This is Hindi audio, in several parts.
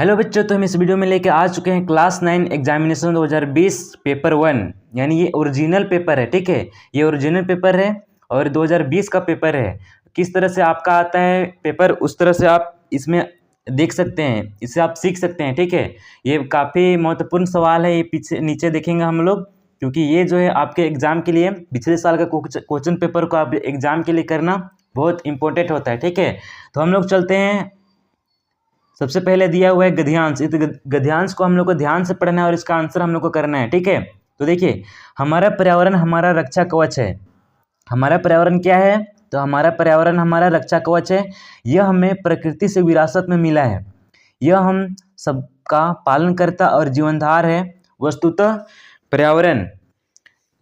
हेलो बच्चों, तो हम इस वीडियो में लेके आ चुके हैं क्लास 9 एग्जामिनेशन 2020 पेपर 1। यानी ये ओरिजिनल पेपर है। ठीक है, ये ओरिजिनल पेपर है और 2020 का पेपर है। किस तरह से आपका आता है पेपर, उस तरह से आप इसमें देख सकते हैं, इससे आप सीख सकते हैं। ठीक है, ये काफ़ी महत्वपूर्ण सवाल है। ये पीछे नीचे देखेंगे हम लोग, क्योंकि ये जो है आपके एग्जाम के लिए पिछले साल का क्वेश्चन पेपर को आप एग्जाम के लिए करना बहुत इंपॉर्टेंट होता है। ठीक है, तो हम लोग चलते हैं। सबसे पहले दिया हुआ है गद्यांश। इस गद्यांश को हम लोग को ध्यान से पढ़ना है और इसका आंसर हम लोग को करना है। ठीक है, तो देखिए, हमारा पर्यावरण हमारा रक्षा कवच है। हमारा पर्यावरण क्या है? तो हमारा पर्यावरण हमारा रक्षा कवच है। यह हमें प्रकृति से विरासत में मिला है। यह हम सबका पालन करता और जीवनधार है। वस्तुतः पर्यावरण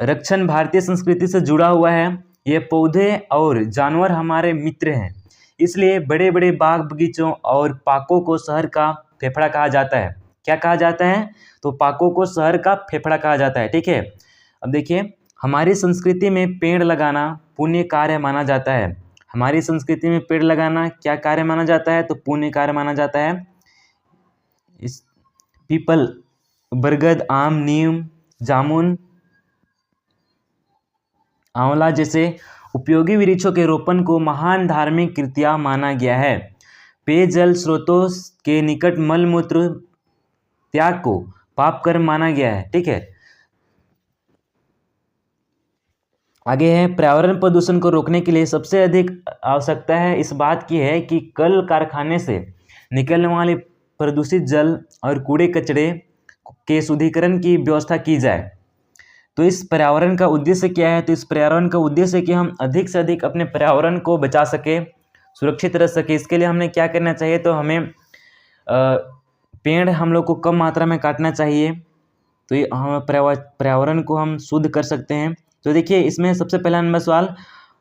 रक्षण भारतीय संस्कृति से जुड़ा हुआ है। ये पौधे और जानवर हमारे मित्र हैं। इसलिए बड़े बड़े बाग बगीचों और पार्कों को शहर का फेफड़ा कहा जाता है। क्या कहा जाता है? तो पार्कों को शहर का फेफड़ा कहा जाता है। ठीक है, अब देखिए, हमारी संस्कृति में पेड़ लगाना पुण्य कार्य माना जाता है। हमारी संस्कृति में पेड़ लगाना क्या कार्य माना जाता है? तो पुण्य कार्य माना जाता है। इस पीपल, बरगद, आम, नीम, जामुन, आंवला जैसे उपयोगी वृक्षों के रोपण को महान धार्मिक कृत्या माना गया है। पेयजल स्रोतों के निकट मलमूत्र त्याग को पाप कर्म माना गया है। ठीक है, आगे है, पर्यावरण प्रदूषण को रोकने के लिए सबसे अधिक आवश्यकता है इस बात की है कि कल कारखाने से निकलने वाले प्रदूषित जल और कूड़े कचरे के शुद्धिकरण की व्यवस्था की जाए। तो इस पर्यावरण का उद्देश्य क्या है? तो इस पर्यावरण का उद्देश्य है कि हम अधिक से अधिक अपने पर्यावरण को बचा सके, सुरक्षित रह सके। इसके लिए हमें क्या करना चाहिए? तो हमें पेड़ हम लोग को कम मात्रा में काटना चाहिए। तो ये हम पर्यावरण को हम शुद्ध कर सकते हैं। तो देखिए, इसमें सबसे पहला नंबर सवाल,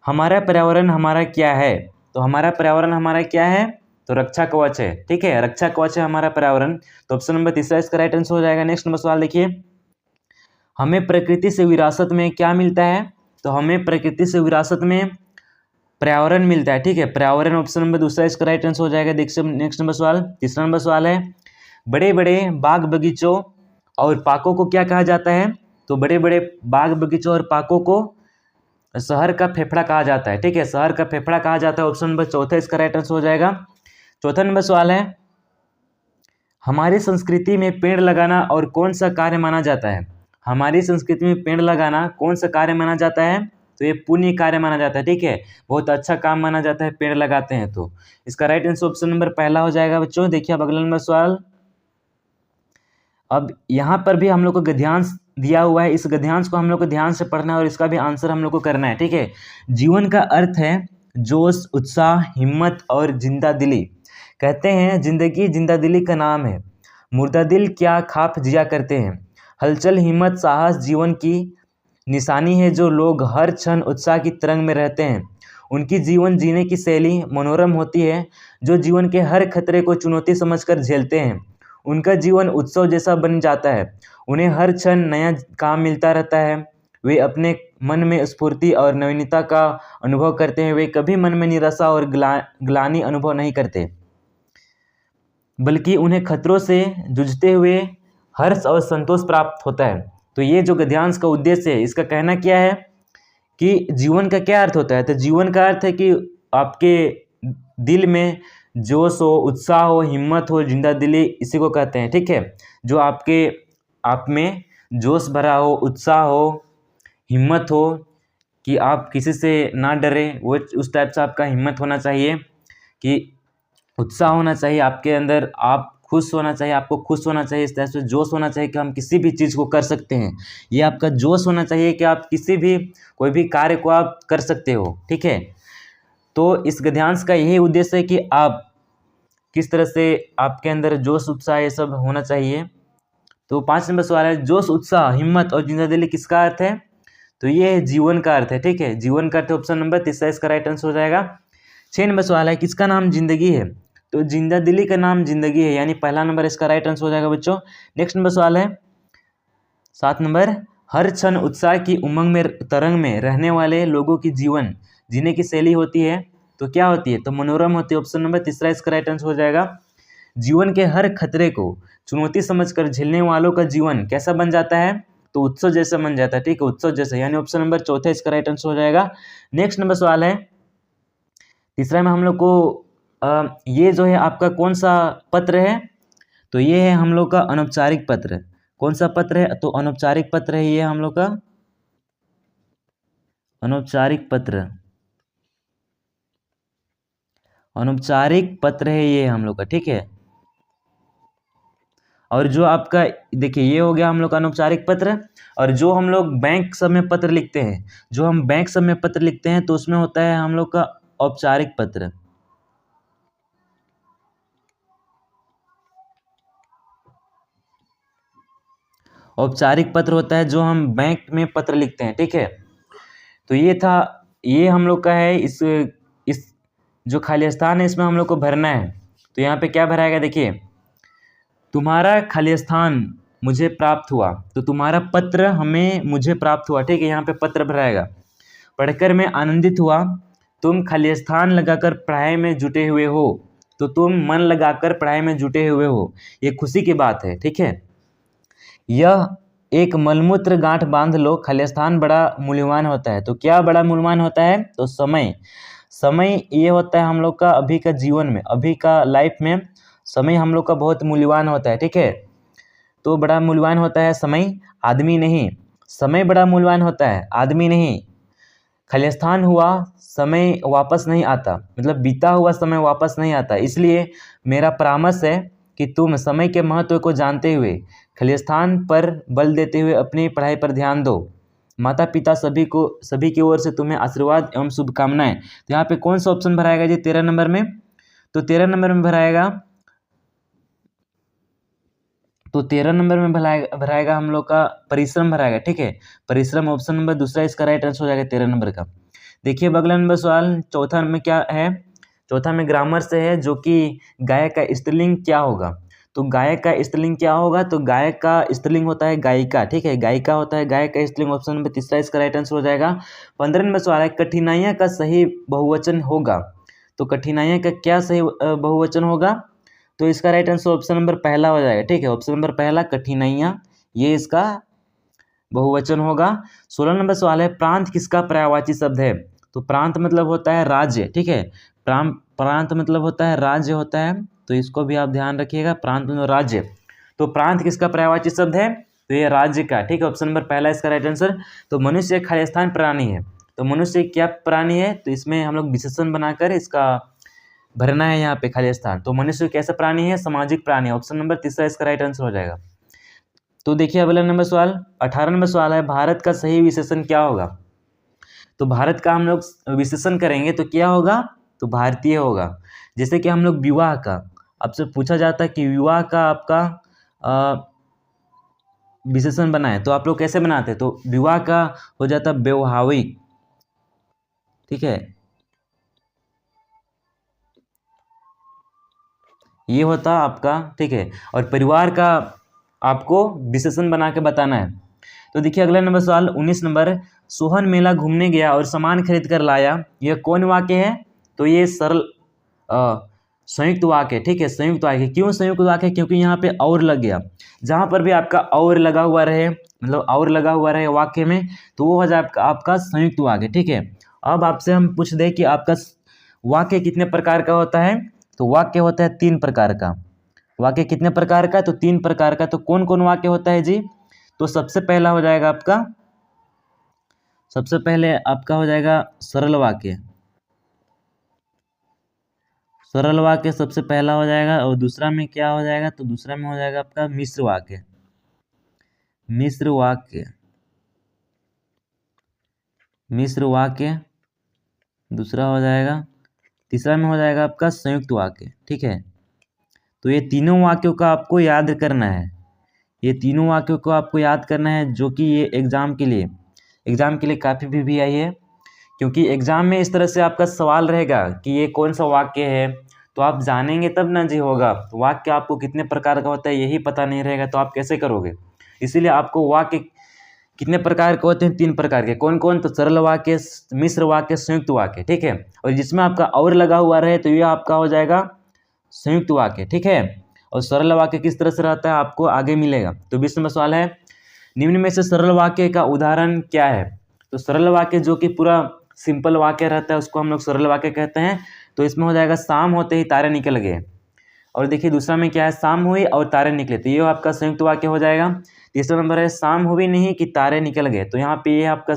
हमारा पर्यावरण हमारा क्या है? तो हमारा पर्यावरण हमारा क्या है? तो रक्षा कवच है। ठीक है, रक्षा कवच है हमारा पर्यावरण। तो ऑप्शन नंबर तीसरा इसका राइट आंसर हो जाएगा। नेक्स्ट नंबर सवाल देखिए, हमें प्रकृति से विरासत में क्या मिलता है? तो हमें प्रकृति से विरासत में पर्यावरण मिलता है। ठीक है, पर्यावरण ऑप्शन नंबर दूसरा इसका राइट आंसर हो जाएगा। देखिए नेक्स्ट नंबर सवाल, तीसरा नंबर सवाल है, बड़े बड़े बाग बगीचों और पार्कों को क्या कहा जाता है? तो बड़े बड़े बाग बगीचों और पार्कों को शहर का फेफड़ा कहा जाता है। ठीक है, शहर का फेफड़ा कहा जाता है। ऑप्शन नंबर चौथा इसका राइट आंसर हो जाएगा। चौथा नंबर सवाल है, हमारी संस्कृति में पेड़ लगाना और कौन सा कार्य माना जाता है? हमारी संस्कृति में पेड़ लगाना कौन सा कार्य माना जाता है? तो ये पुण्य कार्य माना जाता है। ठीक है, बहुत अच्छा काम माना जाता है पेड़ लगाते हैं। तो इसका राइट आंसर ऑप्शन नंबर पहला हो जाएगा बच्चों। देखिए अब अगला नंबर सवाल, अब यहाँ पर भी हम लोग को गद्यांश दिया हुआ है। इस गद्यांश को हम लोग को ध्यान से पढ़ना है और इसका भी आंसर हम लोग को करना है। ठीक है, जीवन का अर्थ है जोश, उत्साह, हिम्मत और जिंदा दिली। कहते हैं जिंदगी जिंदा दिली का नाम है, मुर्दा दिल क्या खाप जिया करते हैं। हलचल, हिम्मत, साहस जीवन की निशानी है। जो लोग हर क्षण उत्साह की तरंग में रहते हैं उनकी जीवन जीने की शैली मनोरम होती है। जो जीवन के हर खतरे को चुनौती समझकर झेलते हैं उनका जीवन उत्सव जैसा बन जाता है। उन्हें हर क्षण नया काम मिलता रहता है। वे अपने मन में स्फूर्ति और नवीनता का अनुभव करते हैं। वे कभी मन में निराशा और ग्लानि अनुभव नहीं करते, बल्कि उन्हें खतरों से जूझते हुए हर्ष और संतोष प्राप्त होता है। तो ये जो गद्यांश का उद्देश्य है, इसका कहना क्या है कि जीवन का क्या अर्थ होता है? तो जीवन का अर्थ है कि आपके दिल में जोश हो, उत्साह हो, हिम्मत हो, जिंदा दिली, इसी को कहते हैं। ठीक है, जो आप में जोश भरा हो, उत्साह हो, हिम्मत हो कि आप किसी से ना डरे, वो उस टाइप से आपका हिम्मत होना चाहिए, कि उत्साह होना चाहिए आपके अंदर, आप खुश होना चाहिए, आपको खुश होना चाहिए। इस तरह से जोश होना चाहिए कि हम किसी भी चीज़ को कर सकते हैं। ये आपका जोश होना चाहिए कि आप किसी भी कोई भी कार्य को आप कर सकते हो। ठीक है, तो इस गद्यांश का यही उद्देश्य है कि आप किस तरह से आपके अंदर जोश, उत्साह, ये सब होना चाहिए। तो 5 नंबर सवाल है, जोश, उत्साह, हिम्मत और जिंदा दिली किसका अर्थ है? तो ये है जीवन का अर्थ है। ठीक है, जीवन का अर्थ ऑप्शन नंबर तीसरा इसका राइट आंसर हो जाएगा। 6 नंबर सवाल है, किसका नाम जिंदगी है? तो जिंदा दिली का नाम जिंदगी है, यानी पहला नंबर इसका राइट आंसर हो जाएगा बच्चों। नेक्स्ट नंबर सवाल है 7 नंबर, हर क्षण उत्साह की उमंग में तरंग में रहने वाले लोगों की जीवन जीने की शैली होती है। तो क्या होती है? तो मनोरम होती है। ऑप्शन नंबर तीसरा इसका राइट आंसर हो जाएगा। जीवन के हर खतरे को चुनौती समझकर झेलने वालों का जीवन कैसा बन जाता है? तो उत्सव जैसा बन जाता है। ठीक है, उत्सव जैसा, यानी ऑप्शन नंबर चौथा इसका राइट आंसर हो जाएगा। नेक्स्ट नंबर सवाल है तीसरा में हम लोग को ये जो है आपका कौन सा पत्र है? तो ये है हम लोग का अनौपचारिक पत्र। कौन सा पत्र है? तो अनौपचारिक पत्र है ये हम लोग का अनौपचारिक पत्र। अनौपचारिक पत्र है ये हम लोग का, ठीक है। और जो आपका देखिए ये हो गया हम लोग का अनौपचारिक पत्र। और जो हम लोग बैंक सब में पत्र लिखते हैं, जो हम बैंक सब में पत्र लिखते हैं तो उसमें होता है हम लोग का औपचारिक पत्र। औपचारिक पत्र होता है जो हम बैंक में पत्र लिखते हैं, ठीक है। तो ये था, ये हम लोग का है। इस जो खाली स्थान है इसमें हम लोग को भरना है। तो यहाँ पे क्या भराएगा? देखिए, तुम्हारा खाली स्थान मुझे प्राप्त हुआ, तो तुम्हारा पत्र हमें मुझे प्राप्त हुआ, ठीक है। यहाँ पे पत्र भराएगा। पढ़कर मैं आनंदित हुआ, तुम खाली स्थान लगाकर पढ़ाई में जुटे हुए हो, तो तुम मन लगाकर पढ़ाई में जुटे हुए हो, ये खुशी की बात है, ठीक है। यह एक मलमूत्र गांठ बांध लो, खाली स्थान बड़ा मूल्यवान होता है। तो क्या बड़ा मूल्यवान होता है? तो समय। समय ये होता है हम लोग का अभी का जीवन में, अभी का लाइफ में समय हम लोग का बहुत मूल्यवान होता है, ठीक है। तो बड़ा मूल्यवान होता है समय, आदमी नहीं। समय बड़ा मूल्यवान होता है, आदमी नहीं। खाली स्थान हुआ, समय वापस नहीं आता, मतलब बीता हुआ समय वापस नहीं आता। इसलिए मेरा परामर्श है कि तुम समय के महत्व को जानते हुए खाली स्थान पर बल देते हुए अपनी पढ़ाई पर ध्यान दो। माता पिता सभी की ओर से तुम्हें आशीर्वाद एवं शुभकामनाएं। तो यहाँ पे कौन सा ऑप्शन भराएगा जी 13 नंबर में? तो 13 नंबर में भराएगा, तो 13 नंबर में भराएगा हम लोग का परिश्रम भराएगा, ठीक है। परिश्रम ऑप्शन नंबर दूसरा इसका राइट आंसर हो जाएगा 13 नंबर का। देखिए अगला नंबर सवाल चौथा में क्या है? चौथा में ग्रामर से है, जो कि गायक का स्त्रीलिंग क्या होगा? तो गायक का स्त्रीलिंग क्या होगा? तो गायक का स्त्रीलिंग होता है गायिका, ठीक है। गायिका होता है गायक का स्त्रीलिंग, ऑप्शन नंबर तीसरा इसका राइट आंसर हो जाएगा। 15 नंबर सवाल है कठिनाइयाँ का सही बहुवचन होगा। तो कठिनाइयाँ का क्या सही बहुवचन होगा? तो इसका राइट आंसर ऑप्शन नंबर पहला हो जाएगा, ठीक है। ऑप्शन नंबर पहला कठिनाइयाँ, ये इसका बहुवचन होगा। 16 नंबर सवाल है प्रांत किसका पर्यायवाची शब्द है? तो प्रांत मतलब होता है राज्य, ठीक है। प्रांत मतलब होता है राज्य होता है, तो इसको भी आप ध्यान रखिएगा। प्रांत मतलब राज्य, तो प्रांत किसका पर्यायवाची शब्द है? तो ये राज्य का, ठीक है। ऑप्शन नंबर पहला इसका राइट आंसर। तो मनुष्य एक खाली स्थान प्राणी है। तो मनुष्य क्या प्राणी है? तो इसमें हम लोग विशेषण बनाकर इसका भरना है यहाँ पे खाली स्थान। तो मनुष्य कैसा प्राणी है? सामाजिक प्राणी। ऑप्शन नंबर तीसरा इसका राइट आंसर हो जाएगा। तो देखिए अगला नंबर सवाल 18 नंबर सवाल है भारत का सही विशेषण क्या होगा? तो भारत का हम लोग विशेषण करेंगे तो क्या होगा? तो भारतीय होगा। जैसे कि हम लोग विवाह का, आपसे पूछा जाता है कि विवाह का आपका विशेषण बनाए, तो आप लोग कैसे बनाते हैं? तो विवाह का हो जाता वैवाहिक, ठीक है। ये होता आपका, ठीक है। और परिवार का आपको विशेषण बना के बताना है। तो देखिए अगला नंबर सवाल 19 नंबर, सोहन मेला घूमने गया और सामान खरीद कर लाया, यह कौन वाक्य है? तो ये सरल संयुक्त वाक्य, ठीक है। संयुक्त वाक्य। क्यों संयुक्त वाक्य? क्योंकि यहाँ पे और लग गया। जहाँ पर भी आपका और लगा हुआ रहे, मतलब और लगा हुआ रहे वाक्य में, तो वो हो जाए आपका संयुक्त वाक्य, ठीक है। अब आपसे हम पूछ दें कि आपका वाक्य कितने प्रकार का होता है? तो वाक्य होता है 3 प्रकार का। वाक्य कितने प्रकार का? तो 3 प्रकार का। तो कौन कौन वाक्य होता है जी? तो सबसे पहला हो जाएगा आपका, सबसे पहले आपका हो जाएगा सरल वाक्य। सरल वाक्य सबसे पहला हो जाएगा। और दूसरा में क्या हो जाएगा? तो दूसरा में हो जाएगा आपका मिश्र वाक्य। मिश्र वाक्य, मिश्र वाक्य दूसरा हो जाएगा। तीसरा में हो जाएगा आपका संयुक्त वाक्य, ठीक है। तो ये तीनों वाक्यों का आपको याद करना है। ये तीनों वाक्यों को आपको याद करना है, जो कि ये एग्जाम के लिए काफ़ी भी आई है। क्योंकि एग्जाम में इस तरह से आपका सवाल रहेगा कि ये कौन सा वाक्य है, तो आप जानेंगे तब ना जी होगा। तो वाक्य आपको कितने प्रकार का होता है यही पता नहीं रहेगा तो आप कैसे करोगे? इसीलिए आपको वाक्य कितने प्रकार के होते हैं? 3 प्रकार के। कौन कौन? तो सरल वाक्य, मिश्र वाक्य, संयुक्त वाक्य, ठीक है। और जिसमें आपका और लगा हुआ रहे तो ये आपका हो जाएगा संयुक्त वाक्य, ठीक है। और सरल वाक्य किस तरह से रहता है आपको आगे मिलेगा। तो 20 नंबर सवाल है, निम्न में से सरल वाक्य का उदाहरण क्या है। तो सरल वाक्य जो कि पूरा सिंपल वाक्य रहता है उसको हम लोग सरल वाक्य कहते हैं। तो इसमें हो जाएगा शाम होते ही तारे निकल गए। और देखिए दूसरा में क्या है, शाम हुई और तारे निकले, तो ये आपका संयुक्त वाक्य हो जाएगा। तीसरा नंबर है, शाम हुई नहीं कि तारे निकल गए, तो यहाँ पे ये आपका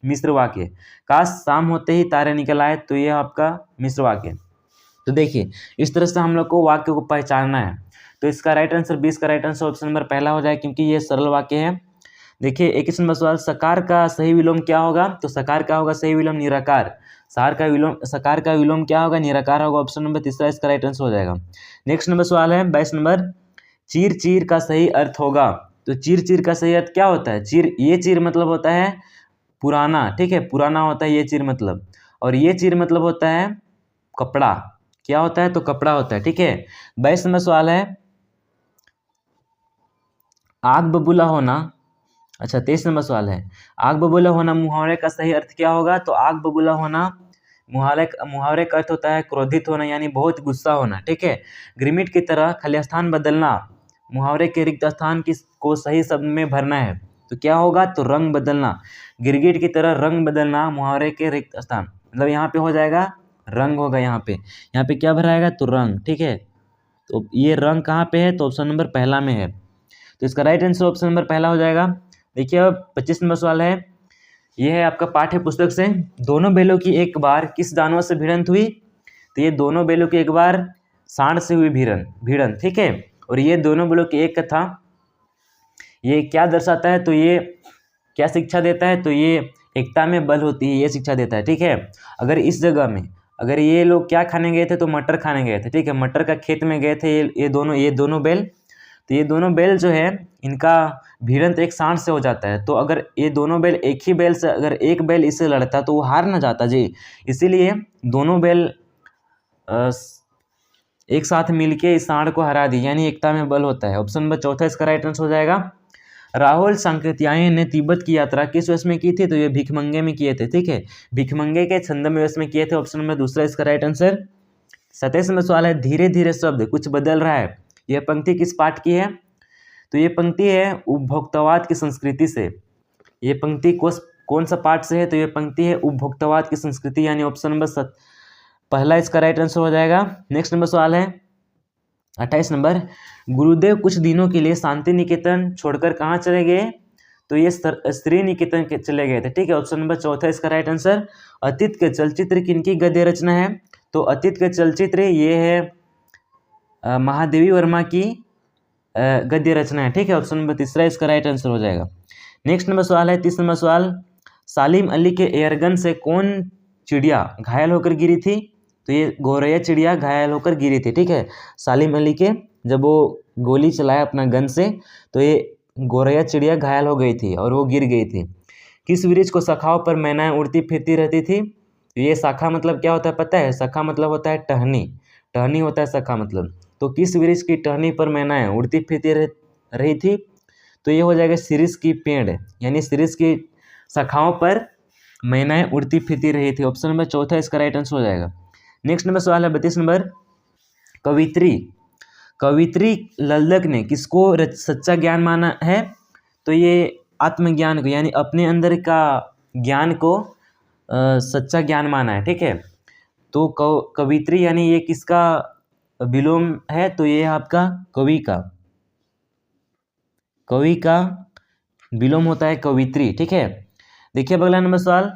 मिश्र वाक्य। काश शाम होते ही तारे निकल आए, तो ये आपका मिश्र वाक्य। तो देखिए इस तरह से हम लोग को वाक्य को पहचानना है। तो इसका राइट आंसर 20 का राइट आंसर ऑप्शन नंबर पहला हो जाए, क्योंकि ये सरल वाक्य है। देखिए 21 नंबर सवाल, सकार का सही विलोम क्या होगा। तो सकार का होगा सही विलोम निराकार। सकार का विलोम क्या होगा, निराकार होगा। ऑप्शन नंबर तीसरा इसका राइट आंसर हो जाएगा। नेक्स्ट नंबर सवाल है 22 नंबर, चीर चीर का सही अर्थ होगा। तो चीर चीर का सही अर्थ क्या होता है। चीर, ये चीर मतलब होता है पुराना, ठीक है, पुराना होता है ये चीर मतलब। और ये चीर मतलब होता है कपड़ा। क्या होता है, तो कपड़ा होता है, ठीक है। 22 नंबर सवाल है, आग बबूला होना। अच्छा 23 नंबर सवाल है, आग बबूला होना मुहावरे का सही अर्थ क्या होगा। तो आग बबूला होना मुहावरे का अर्थ होता है क्रोधित होना, यानी बहुत गुस्सा होना, ठीक है। गिरमिट की तरह खलिस्तान बदलना, मुहावरे के रिक्त स्थान को सही शब्द में भरना है। तो क्या होगा, तो रंग बदलना। गिरगिट की तरह रंग बदलना, मुहावरे के रिक्त स्थान, मतलब यहाँ पे हो जाएगा रंग होगा। यहाँ पे क्या भराएगा, तो रंग, ठीक है। तो ये रंग कहाँ पे है, तो ऑप्शन नंबर पहला में है। तो इसका राइट आंसर ऑप्शन नंबर पहला हो जाएगा। देखिए अब 25 नंबर सवाल है, यह है आपका पाठ्य पुस्तक से, दोनों बैलों की एक बार किस जानवर से भिड़ंत हुई। तो ये दोनों बैलों की एक बार सांड से हुई भिड़ंत, ठीक है। और ये दोनों बैलों की एक कथा, ये क्या दर्शाता है, तो ये क्या शिक्षा देता है, तो ये एकता में बल होती है, ये शिक्षा देता है, ठीक है। अगर इस जगह में अगर ये लोग क्या खाने गए थे, तो मटर खाने गए थे, ठीक है, मटर का खेत में गए थे ये दोनों बैल। तो ये दोनों बैल जो है इनका भिड़ंत एक सांड से हो जाता है। तो अगर ये दोनों बैल एक ही बैल से, अगर एक बैल इससे लड़ता तो वो हार ना जाता जी, इसीलिए दोनों बैल एक साथ मिलके इस सांड को हरा दी, यानी एकता में बल होता है। ऑप्शन नंबर चौथा इसका राइट आंसर हो जाएगा। राहुल सांकृत्यायन ने तिब्बत की यात्रा किस वेश में की थी। तो ये भिखमंगे में किए थे, ठीक है, भिखमंगे के छंदम वेश में किए थे। ऑप्शन नंबर दूसरा इसका राइट आंसर। 27 में सवाल है, धीरे धीरे शब्द कुछ बदल रहा है, यह पंक्ति किस पाठ की है। तो ये पंक्ति है उपभोक्तावाद की संस्कृति से। ये पंक्ति कौन सा पाठ से है, तो ये पंक्ति है उपभोक्तावाद की संस्कृति, यानी ऑप्शन नंबर पहला इसका राइट आंसर हो जाएगा। नेक्स्ट नंबर सवाल है 28 नंबर, गुरुदेव कुछ दिनों के लिए शांति निकेतन छोड़कर कहाँ चले गए। तो ये श्री निकेतन के चले गए थे, ठीक है। ऑप्शन नंबर चौथा इसका राइट आंसर। अतीत के चलचित्र किनकी गद्य रचना है। तो अतीत के चलचित्र ये है महादेवी वर्मा की गद्य रचना है, ठीक है। ऑप्शन नंबर तीसरा इसका राइट आंसर हो जाएगा। नेक्स्ट नंबर सवाल है 30 नंबर सवाल, सालिम अली के एयरगन से कौन चिड़िया घायल होकर गिरी थी। तो ये गौरैया चिड़िया घायल होकर गिरी थी, ठीक है। सालिम अली के जब वो गोली चलाया अपना गन से, तो ये गौरैया चिड़िया घायल हो गई थी और वो गिर गई थी। किस वृक्ष को शाखाओं पर मैनाएं उड़ती फिरती रहती थी। तो ये शाखा मतलब क्या होता है पता है, शाखा मतलब होता है टहनी, टहनी होता है शाखा मतलब। तो किस वृक्ष की टहनी पर मैनाएं उड़ती फिरती रही थी। तो ये हो जाएगा शीर्ष की पेड़, यानी शीर्ष की शाखाओं पर मैनाएं उड़ती फिरती रही थी। ऑप्शन नंबर चौथा इसका राइट आंसर हो जाएगा। नेक्स्ट नंबर सवाल है 32 नंबर, कवित्री लल्लक ने किसको सच्चा ज्ञान माना है। तो ये आत्मज्ञान को, यानी अपने अंदर का ज्ञान को सच्चा ज्ञान माना है, ठीक है। तो कवित्री यानी ये किसका विलोम है। तो ये आपका कवि का विलोम होता है कवित्री, ठीक है। देखिए अगला नंबर सवाल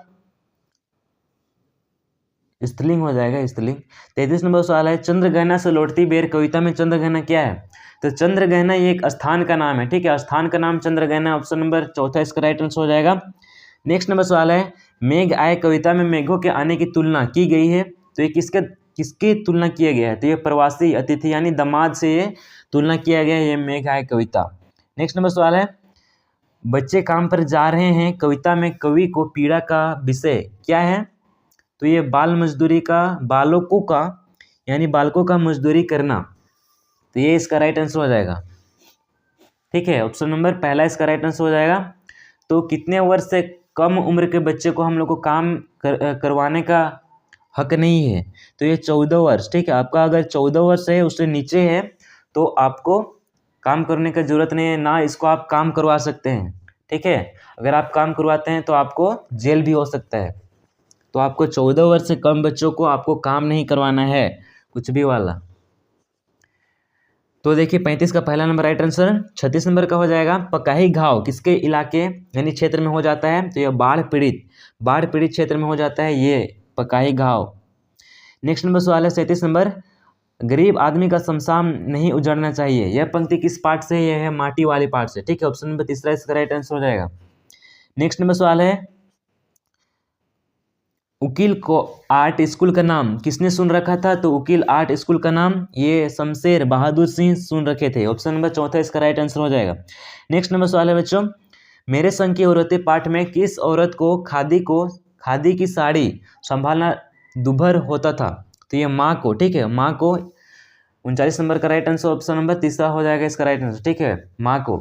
स्त्रीलिंग हो जाएगा, स्त्रीलिंग। 33 नंबर सवाल है, चंद्रगहना से लौटती बेर कविता में चंद्रगहना क्या है। तो चंद्रगहना ये एक स्थान का नाम है, ठीक है, स्थान का नाम चंद्रगहना। ऑप्शन नंबर चौथा इसका राइट आंसर हो जाएगा। नेक्स्ट नंबर सवाल है, मेघ आए कविता में मेघों के आने की तुलना की गई है। तो ये किसकी तुलना किया गया है। तो ये प्रवासी अतिथि यानी दामाद से ये तुलना किया गया है, ये मेघ आए कविता। नेक्स्ट नंबर सवाल है, बच्चे काम पर जा रहे हैं कविता में कवि को पीड़ा का विषय क्या है। तो ये बाल मजदूरी का, बालकों का यानी बालकों का मजदूरी करना। तो ये इसका राइट आंसर हो जाएगा, ठीक है। ऑप्शन नंबर पहला इसका राइट आंसर हो जाएगा। तो कितने वर्ष से कम उम्र के बच्चे को हम लोग को काम करवाने का हक नहीं है। तो ये 14 वर्ष, ठीक है। आपका अगर 14 वर्ष है उससे नीचे है तो आपको काम करने की ज़रूरत नहीं है, ना इसको आप काम करवा सकते हैं। ठीक है, अगर आप काम करवाते हैं तो आपको जेल भी हो सकता है। तो आपको 14 वर्ष से कम बच्चों को आपको काम नहीं करवाना है कुछ भी वाला। तो देखिए 35 का पहला नंबर राइट आंसर। 36 नंबर का हो जाएगा पकाही घाव किसके इलाके यानी क्षेत्र में हो जाता है, तो यह बाढ़ पीड़ित क्षेत्र में हो जाता है ये पकाही घाव। नेक्स्ट नंबर सवाल है 37 नंबर, गरीब आदमी का शमशान नहीं उजड़ना चाहिए, यह पंक्ति किस पार्ट से है? यह है माटी वाली पार्ट से। ठीक है, ऑप्शन नंबर तीसरा इसका राइट आंसर हो जाएगा। नेक्स्ट नंबर सवाल है उकील को आर्ट स्कूल का नाम किसने सुन रखा था? तो उकील आर्ट स्कूल का नाम ये शमशेर बहादुर सिंह सुन रखे थे। ऑप्शन नंबर चौथा इसका राइट आंसर हो जाएगा। नेक्स्ट नंबर सवाल है बच्चों, मेरे संग की औरतें पाठ में किस औरत को खादी की साड़ी संभालना दुभर होता था? तो ये माँ को। ठीक है, माँ को। 39 नंबर का राइट आंसर ऑप्शन नंबर तीसरा हो जाएगा इसका राइट आंसर। ठीक है, माँ को।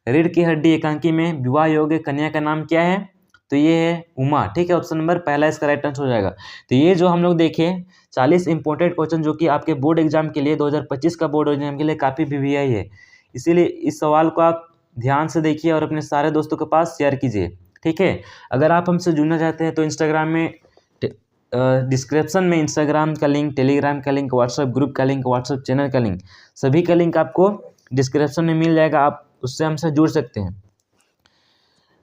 रीढ़ की हड्डी एकांकी में विवाह योग्य कन्या का नाम क्या है? तो ये है उमा। ठीक है, ऑप्शन नंबर पहला इसका राइट आंसर हो जाएगा। तो ये जो हम लोग देखें 40 इंपॉर्टेंट क्वेश्चन जो कि आपके बोर्ड एग्जाम के लिए 2025 का बोर्ड एग्जाम के लिए काफ़ी वीवीआई है, इसीलिए इस सवाल को आप ध्यान से देखिए और अपने सारे दोस्तों के पास शेयर कीजिए। ठीक है, अगर आप हमसे जुड़ना चाहते हैं तो इंस्टाग्राम में डिस्क्रिप्शन में इंस्टाग्राम का लिंक, टेलीग्राम का लिंक, व्हाट्सएप ग्रुप का लिंक, व्हाट्सएप चैनल का लिंक, सभी का लिंक आपको डिस्क्रिप्शन में मिल जाएगा, आप उससे हमसे जुड़ सकते हैं।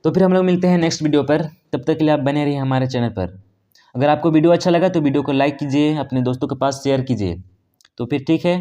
तो फिर हम लोग मिलते हैं नेक्स्ट वीडियो पर, तब तक के लिए आप बने रहिए हमारे चैनल पर। अगर आपको वीडियो अच्छा लगा तो वीडियो को लाइक कीजिए, अपने दोस्तों के पास शेयर कीजिए। तो फिर ठीक है।